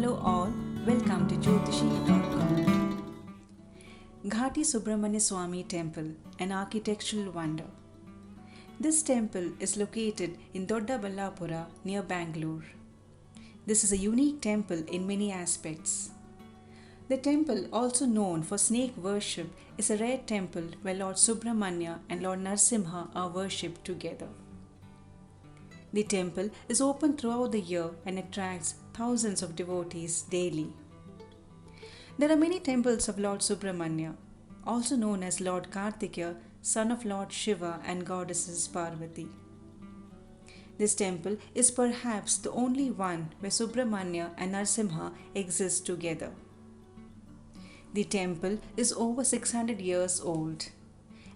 Hello all, welcome to Jyotishi.com. Ghati Subramanya Swami Temple, an architectural wonder. This temple is located in Doddaballapura near Bangalore. This is a unique temple in many aspects. The temple, also known for snake worship, is a rare temple where Lord Subramanya and Lord Narasimha are worshipped together. The temple is open throughout the year and attracts thousands of devotees daily. There are many temples of Lord Subramanya, also known as Lord Kartikeya, son of Lord Shiva and goddesses Parvati. This temple is perhaps the only one where Subramanya and Narasimha exist together. The temple is over 600 years old,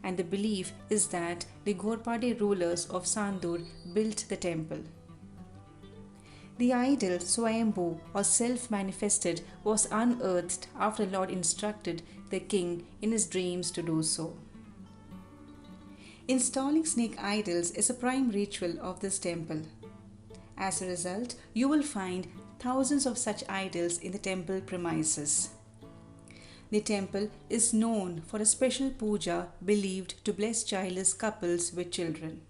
and the belief is that the Ghorpade rulers of Sandur built the temple. The idol Swayambhu, or self-manifested, was unearthed after Lord instructed the king in his dreams to do so. Installing snake idols is a prime ritual of this temple. As a result, you will find thousands of such idols in the temple premises. The temple is known for a special puja believed to bless childless couples with children.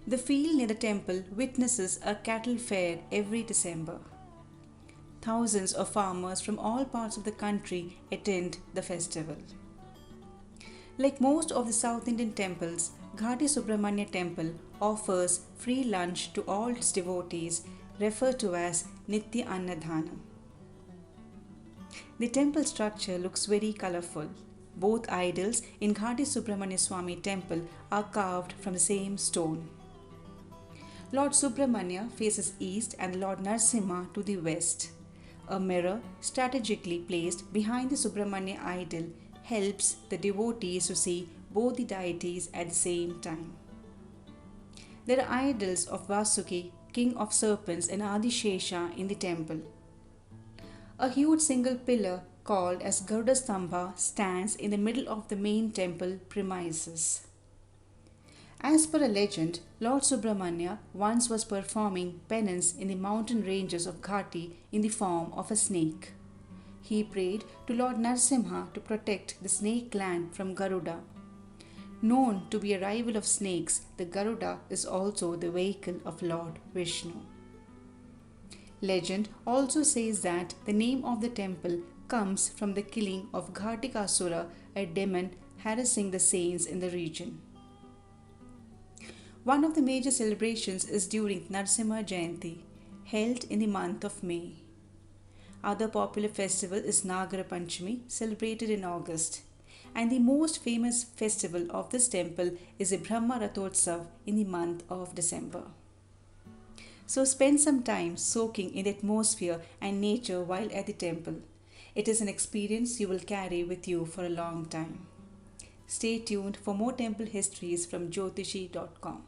The field near the temple witnesses a cattle fair every December. Thousands of farmers from all parts of the country attend the festival. Like most of the South Indian temples, Ghati Subramanya Temple offers free lunch to all its devotees, referred to as Nitya Annadhana. The temple structure looks very colorful. Both idols in Ghati Subramanya Swami Temple are carved from the same stone. Lord Subramanya faces east and Lord Narasimha to the west. A mirror strategically placed behind the Subramanya idol helps the devotees to see both the deities at the same time. There are idols of Vasuki, king of serpents, and Adishesha in the temple. A huge single pillar called as Garuda Stambha stands in the middle of the main temple premises. As per a legend, Lord Subramanya once was performing penance in the mountain ranges of Ghati in the form of a snake. He prayed to Lord Narasimha to protect the snake clan from Garuda. Known to be a rival of snakes, the Garuda is also the vehicle of Lord Vishnu. Legend also says that the name of the temple comes from the killing of Ghatikasura, a demon harassing the saints in the region. One of the major celebrations is during Narasimha Jayanti, held in the month of May. Other popular festival is Nagara Panchami, celebrated in August. And the most famous festival of this temple is the Brahma Rathotsav in the month of December. So spend some time soaking in the atmosphere and nature while at the temple. It is an experience you will carry with you for a long time. Stay tuned for more temple histories from Jyotishi.com.